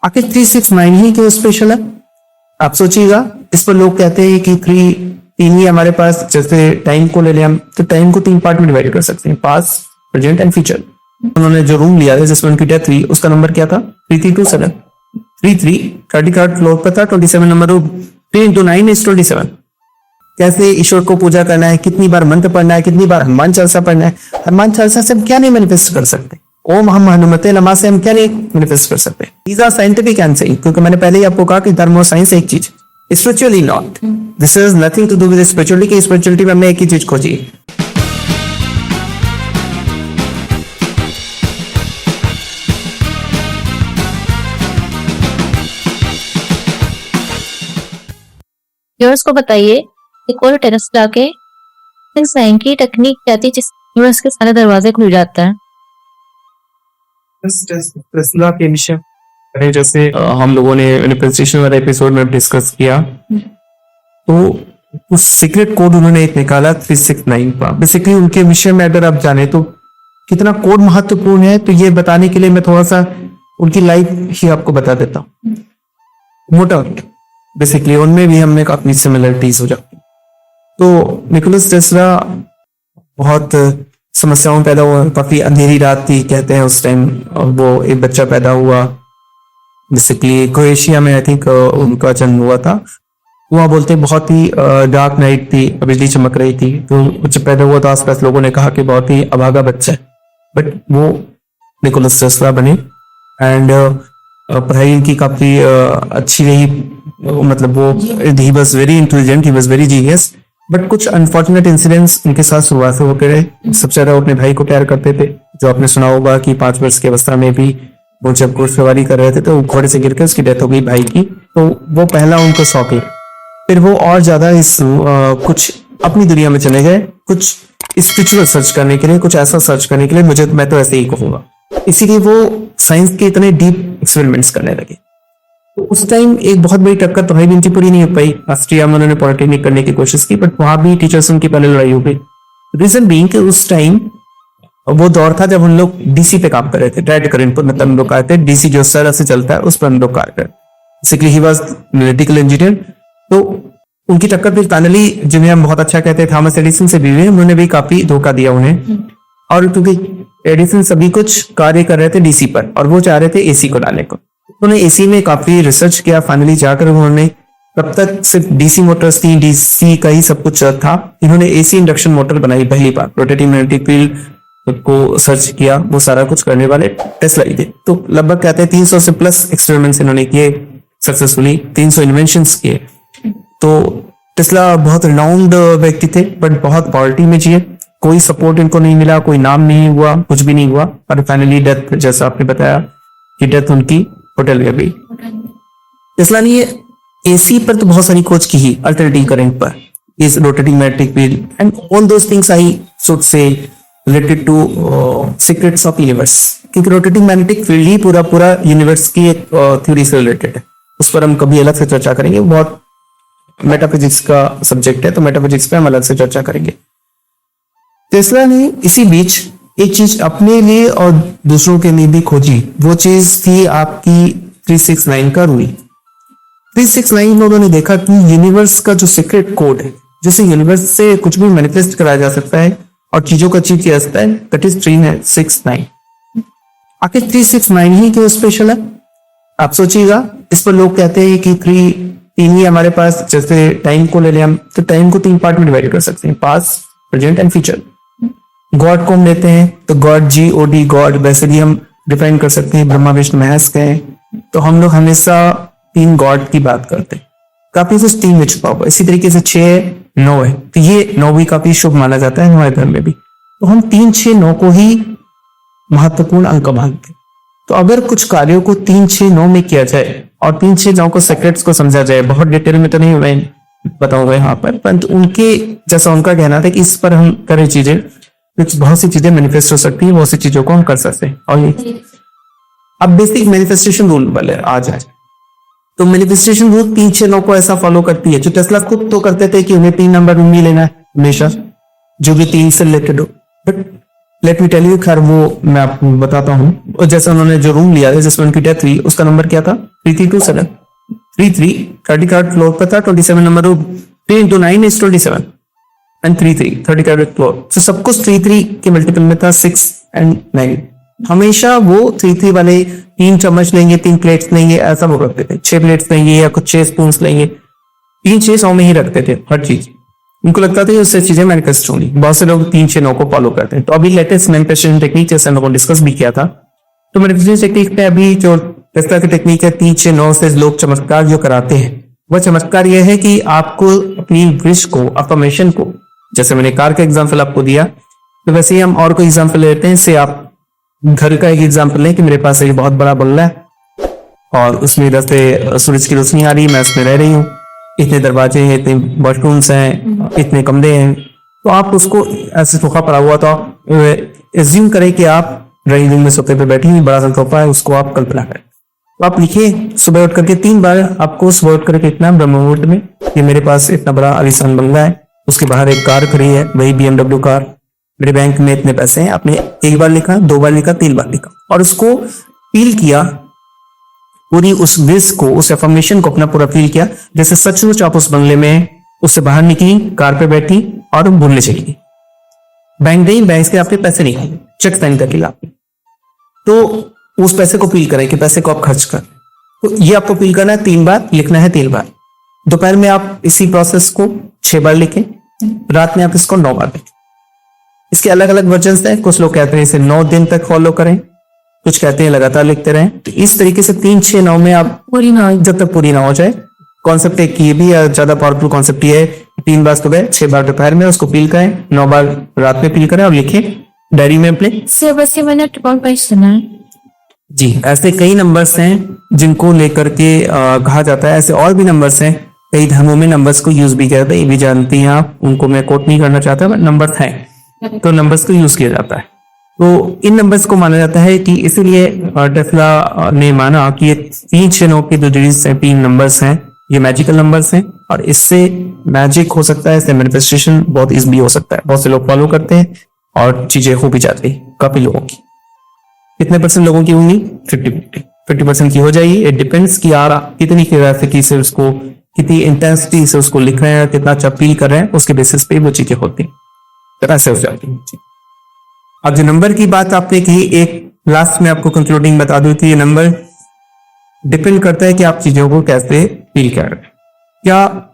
आखिर 369 ही क्यों स्पेशल है? आप सोचिएगा, इस पर लोग कहते हैं कि तीन ही हमारे पास, जैसे टाइम को ले लें हम, तो टाइम को 3 पार्ट में डिवाइड कर सकते हैं, पास्ट, प्रेजेंट एंड फ्यूचर। उन्होंने जो रूम लिया था जिसमें उनकी डेथ हुई, उसका नंबर क्या था? 3327। 33 33 फ्लोर पर था, 27 नंबर रूम। 3 into 9 is 27। कैसे ईश्वर को पूजा करना है, कितनी बार मंत्र पढ़ना है, कितनी बार हनुमान चालीसा पढ़ना है। हनुमान चालीसा से हम क्या नहीं मैनिफेस्ट कर सकते? ओम हम हनुमते नमः से हम क्या नहीं मैनिफेस्ट कर सकते? दीज आर साइंटिफिक आंसर, क्योंकि मैंने पहले ही आपको कहा कि धर्म और साइंस एक चीज, spiritually not. This is nothing to do with spirituality, की स्पिरिचुअलिटी में हमने एक ही चीज खोजी। व्यूअर्स को बताइए निकोला टेस्ला के साइन की टेक्निक क्या थी जिस यूनिवर्स के सारे दरवाजे खुल जाते हैं? टेस्ला के विषय में जैसे हम लोगों ने मैनिफेस्टेशन वाले एपिसोड में डिस्कस किया, तो उस सीक्रेट कोड उन्होंने एक निकाला 369 का। बेसिकली उनके विषय में अगर आप जाने तो कितना कोड महत्वपूर्ण है, तो ये बताने के लिए मैं थोड़ा सा उनकी लाइफ ही आपको बता देता हूँ मोटा। बेसिकली उनमें भी हमने काफी सिमिलरिटीज हो जाती। तो निकोला टेस्ला बहुत समस्याओं में पैदा हुआ, काफी अंधेरी रात थी कहते हैं उस टाइम, और वो एक बच्चा पैदा हुआ। बेसिकली क्रोएशिया में आई थिंक उनका जन्म हुआ था। वहाँ बोलते बहुत ही डार्क नाइट थी, बिजली चमक रही थी, तो बच्चा पैदा हुआ तो आसपास लोगों ने कहा कि बहुत ही अभागा बच्चा है, बट वो निकोला टेस्ला बने। एंड पढ़ाई उनकी काफी अच्छी रही, मतलब वो he was very intelligent, he was very genius. But कुछ अनफॉर्चुनेट इंसिडेंट्स उनके साथ शुरुआत से होते रहे। सबसे ज्यादा अपने भाई को प्यार करते थे, जो आपने सुना होगा कि 5 वर्ष की अवस्था में भी वो जब घोड़सवारी कर रहे थे तो घोड़े से गिरकर उसकी डेथ हो गई भाई की। तो वो पहला उनको शौक है। फिर वो और ज्यादा इस कुछ अपनी दुनिया में चले गए, कुछ स्पिरिचुअल सर्च करने के लिए, कुछ ऐसा सर्च करने के लिए, मैं तो ऐसे ही कहूंगा। इसीलिए वो साइंस के इतने डीप एक्सपेरिमेंट्स करने लगे। तो उस टाइम एक बहुत बड़ी टक्कर तो भाई भी उनकी पूरी नहीं हो पाई। ऑस्ट्रिया में उन्होंने पॉलिटेक्निक करने की कोशिश की, बट वहां भी टीचर्स उनकी पहले लड़ाई हो गई। रीजन बीइंग कि उस टाइम वो दौर था जब उन लोग डीसी पे काम कर रहे थे, डायरेक्ट करंट पर, मतलब हम लोग कहते हैं डीसी जो सरल से चलता है उस पर हम लोग कार्य कर। Basically he was analytical engineer. तो उनकी टक्कर फिर फाइनली, जिन्हें हम बहुत अच्छा कहते हैं, थॉमस एडिसन से भी हुई। उन्होंने भी काफी धोखा दिया उन्हें, और क्योंकि एडिसन सभी कुछ कार्य कर रहे थे डीसी पर और वो चाह रहे थे एसी को डालने को। उन्होंने एसी में काफी रिसर्च किया, फाइनली जाकर उन्होंने, तब तक सिर्फ डीसी मोटर्स थी, डीसी का ही सब कुछ था, इन्होंने एसी इंडक्शन मोटर बनाई पहली बार। रोटेटिंग मैग्नेटिक फील्ड को सर्च किया, वो सारा कुछ करने वाले टेस्ला ही थे। तो लगभग कहते हैं 300 से प्लस एक्सपेरिमेंट्स इन्होंने किए सक्सेसफुली, 300 इन्वेंशंस किए। तो टेस्ला बहुत रिनाउंड व्यक्ति थे, बट बहुत पॉवर्टी में जिए। कोई सपोर्ट इनको नहीं मिला, कोई नाम नहीं हुआ, कुछ भी नहीं हुआ। और फाइनली डेथ, जैसा आपने बताया कि डेथ उनकी होटल में गई। टेस्ला ने एसी पर तो बहुत सारी खोज की ही, अल्टरनेटिंग करंट पर, इस rotating magnetic field and all those things I should say related to secrets of universe, क्योंकि रोटेटिंग मैग्नेटिक फील्ड ही पूरा यूनिवर्स की एक थ्योरी से रिलेटेड है। उस पर हम कभी अलग से चर्चा करेंगे, बहुत मेटाफिजिक्स का सब्जेक्ट है, तो मेटाफिजिक्स पे हम अलग से चर्चा करेंगे। टेस्ला ने इसी बीच एक चीज अपने लिए और दूसरों के लिए भी खोजी। वो चीज थी आपकी 369 का रूल। 369 में उन्होंने देखा कि यूनिवर्स का जो सीक्रेट कोड है, जिसे यूनिवर्स से कुछ भी मैनिफेस्ट कराया जा सकता है और चीजों को अचीव किया जा सकता है, दैट इज 369। आखिर 369 ही क्यों स्पेशल है? आप सोचिएगा, इस पर लोग कहते हैं कि तीन ही हमारे पास, जैसे टाइम को ले लें हम, तो टाइम को 3 पार्ट में डिवाइड कर सकते हैं, past, present and future. God को हम लेते हैं तो गॉड, GOD गॉड, वैसे भी हम डिफाइन कर सकते हैं, ब्रह्मा विष्णु महेश कहें तो हम लोग हमेशा 3 गॉड की बात करते हैं। काफी कुछ 3 में छुपा हुआ। इसी तरीके से 6, 9 है, तो ये 9 भी काफी शुभ माना जाता है हमारे धर्म में भी। तो हम 3, 6, 9 को ही महत्वपूर्ण अंक मानते हैं। तो अगर कुछ कार्यों को 3, 6, 9 में किया जाए और 3, 6, 9 को सेक्रेट्स को समझा जाए, बहुत डिटेल में तो नहीं मैं बताऊंगा यहाँ पर, परंतु उनके जैसा उनका कहना था कि इस पर हम करें चीजें, कुछ बहुत सी चीजें मैनिफेस्ट हो सकती है, बहुत सी चीजों को हम कर सकते हैं। और ये अब बेसिक मैनिफेस्टेशन रूल वाले आ जाए, तो मैनिफेस्टेशन रूल 3, 6, 9 को ऐसा फॉलो करती है, जो टेस्ला खुद तो करते थे कि उन्हें 3 नंबर रूम ही लेना है हमेशा, जो भी 3 से रिलेटेड हो। But let me tell you, खैर वो मैं आपको बताता हूँ। और जैसे उन्होंने जो रूम लिया था जिसमें उनकी डेथ हुई, उसका नंबर क्या था? 3327। 33 30 कार्ड फ्लोर पर था, 27 number room. 3 into 9 is 27 and 33 30 card floor. तो सब कुछ 33 के मल्टीपल में था, 6 and 9। हमेशा वो 33 वाले 3 चम्मच लेंगे, 3 प्लेट्स लेंगे, ऐसा वो रखते थे। 6 प्लेट्स लेंगे या कुछ 6 स्पून लेंगे, 3-6-9 में ही रखते थे हर चीज। उनको लगता था उससे चीजें मैनिफेस्ट होंगी। बहुत से लोग 3-6-9 को फॉलो करते हैं। तो अभी लेटेस्ट मैनिफेस्टेशन टेक्निक जैसे हम लोगों ने डिस्कस भी किया था, तो मैनिफेस्टेशन टेक्निक में अभी जो टेस्ला की टेक्निक है 3-6-9 से लोग चमत्कार जो कराते हैं, वह चमत्कार यह है कि आपको अपनी विश को, अफर्मेशन को, जैसे मैंने कार का एग्जाम्पल आपको दिया, तो वैसे ही हम और कोई एग्जाम्पल लेते हैं। से आप घर का एक एग्जाम्पल लें कि मेरे पास एक बहुत बड़ा बंगला है और उसमें इधर से सूरज की रोशनी आ रही है, मैं उसमें रह रही हूँ, इतने दरवाजे हैं, इतने वॉशरूम्स हैं, इतने कमरे हैं। तो आप उसको ऐसे सोफा पड़ा हुआ था, एज्यूम करें कि आप ड्राइंग रूम में सोफे पे बैठी हुई, बड़ा सा सोफा है, उसको आप कल्पना करें। तो आप लिखिए सुबह उठ करके 3 बार, आपको सुबह उठ करके इतना ब्रह्म मुहूर्त में, ये मेरे पास इतना बड़ा आलीशान बंगला है, उसके बाहर एक कार खड़ी है, वही BMW कार, मेरे बैंक में इतने पैसे हैं। आपने 1 बार लिखा, 2 बार लिखा, 3 बार लिखा और उसको फील किया, पूरी उस विश को, उस एफर्मेशन को अपना पूरा फील किया जैसे सचमुच आप उस बंगले में उससे बाहर निकली, कार पे बैठी और भूलने चली गई। बैंक नहीं, बैंक के आपके पैसे नहीं आए, चेक साइन करके ला। तो उस पैसे को फील करें कि पैसे को आप खर्च कर। तो ये आपको फील करना है, 3 बार लिखना है, 3 बार। दोपहर में आप इसी प्रोसेस को 6 बार लिखें, रात में आप इसको 9 बार लिखें। इसके अलग अलग वर्जन है। कुछ लोग कहते हैं इसे 9 दिन तक फॉलो करें, कुछ कहते हैं लगातार लिखते रहें। तो इस तरीके से 3-6-9 में आप पूरी ना, जब तक पूरी ना हो जाए। कॉन्सेप्ट एक ये भी ज्यादा पावरफुल कॉन्सेप्ट ये है, 3 बार सुबह, 6 बार दोपहर में उसको फील करें, 9 बार रात में फील करें और लिखें डायरी में अपने। बस ये मैंने ट्रिपल पाई सुना है जी। ऐसे कई नंबर्स हैं जिनको लेकर के कहा जाता है। ऐसे और भी नंबर्स हैं, कई धर्मों में नंबर्स को यूज भी करते हैं, ये भी जानती हैं आप, उनको मैं कोट नहीं करना चाहता, बट नंबर्स हैं तो नंबर्स को यूज किया जाता है। तो इन नंबर्स को माना जाता है कि इसीलिए टेस्ला ने माना कि ये 3-6-9 के जो डिजिट्स हैं, 3 नंबर्स हैं, ये मैजिकल नंबर्स हैं और इससे मैजिक हो सकता है, इससे मैनिफेस्टेशन बहुत इजीली हो सकता है। बहुत से लोग फॉलो करते हैं और चीजें हो भी जाती है काफी लोगों की। कितने % लोगों की होंगी? 50% की हो जाएगी। इट डिपेंड्स कि यार कितनी क्यूरियोसिटी से उसको, कितनी इंटेंसिटी से उसको लिख रहे हैं, कितना अच्छा फील कर रहे हैं, उसके बेसिस पे वो चीजें होती हैं, तरह से हो जाती हैं। अब जो नंबर की बात आपने की, एक लास्ट में आपको कंक्लूडिंग बता दूं कि ये नंबर डिपेंड करता है कि आप चीजों को कैसे फील कर रहे हैं। क्या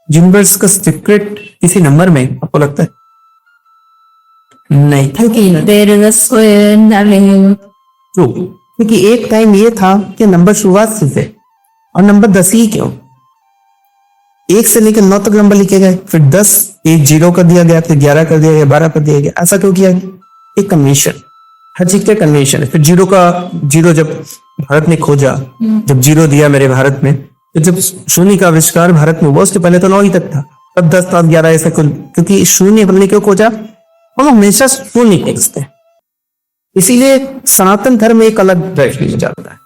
यूनिवर्स का सीक्रेट किसी नंबर में आपको लगता है? नहीं, ट्रू, क्योंकि एक टाइम ये था कि नंबर शुरुआत से थे और नंबर 10 ही क्यों? 1 से लेकर 9 तक नंबर लिखे गए, फिर 10 एक 0 कर दिया गया, फिर 11 कर दिया गया, 12 कर दिया गया। ऐसा क्यों किया गया? एक कन्वेंशन, हर चीज का कन्वेंशन है। फिर 0 जब भारत ने खोजा, जब 0 दिया मेरे भारत में, तो जब शून्य का आविष्कार भारत में हुआ उसके पहले तो 9 ही तक था, तब 10 था, 11 ऐसा कुल, क्योंकि शून्य हमने क्यों खोजा? हम हमेशा शून्य खोजते हैं। इसीलिए सनातन धर्म एक अलग डायरेक्शन में जाता है,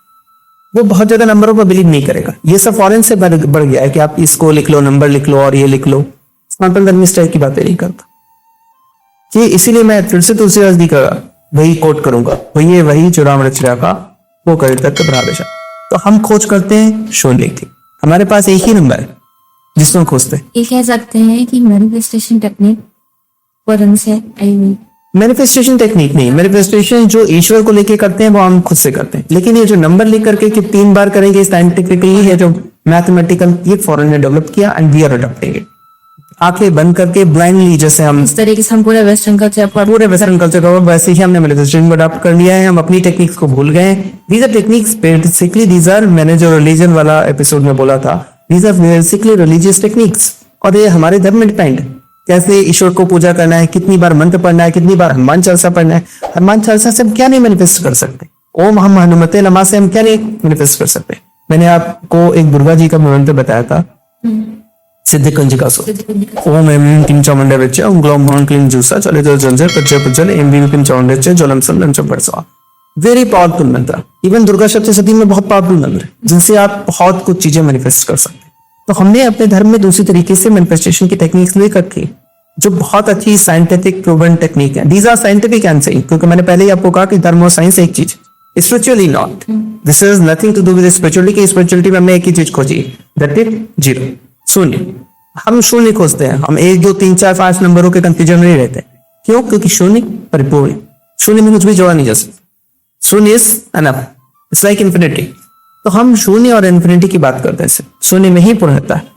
वो बहुत ज्यादा नंबरों पर बिलीव नहीं करेगा। ये सब फॉरेन से बढ़ गया है कि आप इसको लिख लो, नंबर लिख लो और ये लिख लो। सनातन धर्म इस टाइप की बातें नहीं करता। कि इसीलिए मैं फिर से तुलसीदास जी का वही कोट करूंगा, वही जो राम रचना का वो करे तक भ्रादेशा। तो हम खोज करते हैं शून्य की, हमारे पास एक ही नंबर है जिसको हम खोजते हैं। ये कह सकते हैं कि मैनिफेस्टेशन टेक्निक वरन से आई हुई। मैनिफेस्टेशन टेक्निक नहीं, मैनिफेस्टेशन जो ईश्वर को लेके करते हैं वो हम खुद से करते हैं। लेकिन ये जो नंबर लिख करके कि 3 बार करेंगे, साइंटिफिकली है जो मैथमेटिकल, ये फॉरेन ने डेवलप किया and we are adopting it. आंखें बंद करके ब्लाइंडली, जैसे हम इस तरीके से हम पूरे वेस्टर्न कल्चर का वैसे ही हमने मैनिफेस्टेशन को अडॉप्ट कर लिया है। हम अपनी टेक्निक्स को भूल गए। These are techniques basically, these are, मैंने जो रिलीजन वाला एपिसोड में बोला था, these are basically religious techniques. और ये हमारे धर्म में डिपेंड है कैसे ईश्वर को पूजा करना है, कितनी बार मंत्र पढ़ना है, कितनी बार हनुमान चालीसा पढ़ना है। हनुमान चालीसा से हम क्या नहीं मैनिफेस्ट कर सकते? ओम हम हनुमते नमः से हम क्या नहीं मैनिफेस्ट कर सकते? मैंने आपको एक दुर्गा जी का मंत्र बताया था, सिद्धि कंजिका सो ओम एम क्लीं चामुंडा विच्च ओम ग्लौम ह्रां क्लीं जूसा चले जो जंजर कच्चे पजल एम वीं क्लीं चामुंडा विच्च जलम सलम च बरसा। वेरी पावरफुल मंत्र। इवन दुर्गा सप्तशती में बहुत पावरफुल मंत्र है जिनसे आप बहुत कुछ चीजें मैनिफेस्ट कर सकते हैं। तो हमने अपने धर्म में दूसरी तरीके से मैनिफेस्टेशन की टेक्निक्स लेकर के जो बहुत अच्छी साइंटिफिक प्रूवन टेक्निक है। दीज आर साइंटिफिक आंसर, क्योंकि मैंने पहले ही आपको कहा कि धर्म और साइंस एक चीज, spiritually not. This is nothing to do with spirituality, कि स्पिरिचुअलिटी में हमने एक ही चीज खोजी, दैट इज जीरो, शून्य। हम शून्य खोजते हैं, हम 1 2 3 4 5 नंबरों के कंफ्यूजन में नहीं रहते। क्यों? क्योंकि शून्य परिपूर्ण, शून्य में कुछ भी जोड़ा नहीं जा सकता। शून्य is enough, it's like infinity. तो हम शून्य और इन्फिनिटी की बात करते हैं, शून्य में ही पूर्णता है।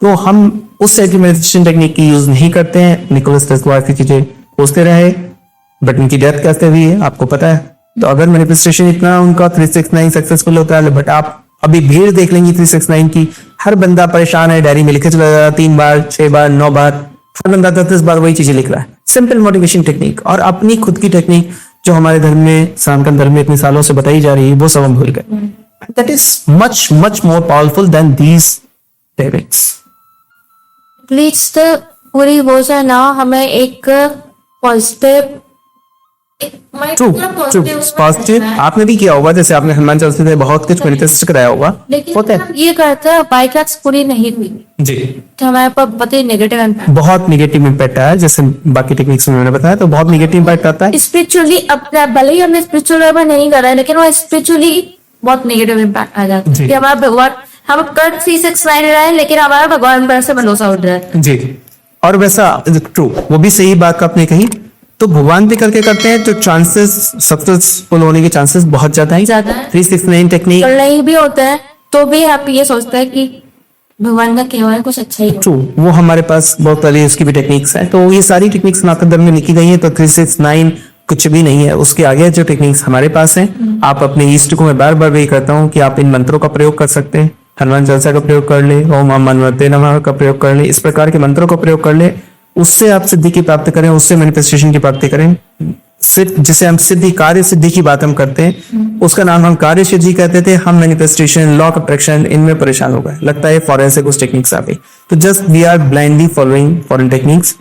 तो हम उस टाइप की मेडिटेशन टेक्निक की यूज नहीं करते हैं। निकोलस टेस्ला की चीजें खोजते रहे, बट उनकी डेथ कैसे हुई है आपको पता है। तो अगर मैनिफेस्टेशन इतना उनका 369 सक्सेसफुल होता है, बट आप अभी भीड़ देख लेंगे 369 की, हर बंदा परेशान है, डायरी में लिखे चला जा रहा है 3 बार 6 बार 9 बार, हर बंदा 10 बार वही चीजें लिख रहा है। सिंपल मोटिवेशन टेक्निक और अपनी खुद की टेक्निक जो हमारे धर्म में, सनातन धर्म में इतने सालों से बताई जा रही है, वो सब हम भूल गए। That is much much more powerful than these techniques. At least पूरी वो जो है ना, हमें एक पॉजिटिव ट्रू ट्रू पॉजिटिव आपने भी किया होगा, जैसे आपने हनुमान चालीसा से बहुत कुछ मैनिफेस्ट कराया होगा, होता है। ये करते हैं बाई चांस पूरी नहीं हुई जी, तो हमारे पर बहुत ही नेगेटिव इम्पैक्ट, बहुत निगेटिव इम्पैक्ट आया, जैसे बाकी टेक्निक्स में मैंने बताया, तो बहुत निगेटिव इम्पैक्ट आता है। स्पिरिचुअली अपना भले ही हमने स्पिरिचुअल में नहीं करा है, लेकिन वो स्पिरिचुअली बहुत नेगेटिव इम्पैक्ट आ जाता है कि हमारा भगवान, हम कर 369 रहे हैं, लेकिन हमारा भगवान पर से भरोसा उठ रहा है। जी, और वैसा ट्रू, वो भी सही बात आपने कही। तो भगवान भी करके करते हैं तो चांसेस सक्सेसफुल होने के चांसेस बहुत ज्यादा है। 369 टेक्निक और नहीं भी होता है तो भी आप ये सोचते हैं कि भगवान का केवल कुछ अच्छा ही हो। ट्रू, वो हमारे पास बहुत सारी उसकी भी टेक्निक्स है। तो ये सारी टेक्निक्स सनातन धर्म में लिखी गई है, तो 369 कुछ भी नहीं है। उसके आगे जो टेक्निक्स हमारे पास हैं, आप अपने ईष्ट को, मैं बार बार वही करता हूँ कि आप इन मंत्रों का प्रयोग कर सकते हैं। हनुमान चालीसा का प्रयोग कर ले, ओम मनवते नमः का प्रयोग कर ले, इस प्रकार के मंत्रों का प्रयोग कर ले। उससे आप सिद्धि की प्राप्ति करें, उससे मैनिफेस्टेशन की प्राप्ति करें। सिर्फ जिसे हम सिद्धि, कार्य सिद्धि की बात हम करते हैं, उसका नाम हम कार्य सिद्धि कहते थे। हम मैनिफेस्टेशन, लॉ ऑफ अट्रैक्शन, इनमें परेशान हो गए, लगता है फॉरेन से कुछ टेक्निक्स आ गई। तो just we are blindly following foreign techniques,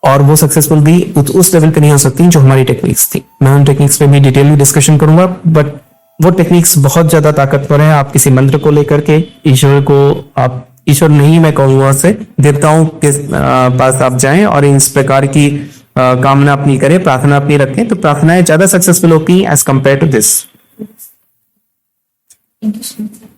और वो सक्सेसफुल भी उस लेवल पे नहीं हो सकती जो हमारी टेक्निक्स थी। मैं उन टेक्निक्स पे भी डिटेल में डिस्कशन करूंगा, बट वो टेक्निक्स बहुत ज्यादा ताकतवर है। आप किसी मंत्र को लेकर के ईश्वर को, आप ईश्वर नहीं मैं कहूंगा से, देवताओं के पास आप जाएं और इस प्रकार की कामना अपनी करें, प्रार्थना अपनी रखें, तो प्रार्थनाएं ज्यादा सक्सेसफुल होती हैं as compared to this. Thank you so much.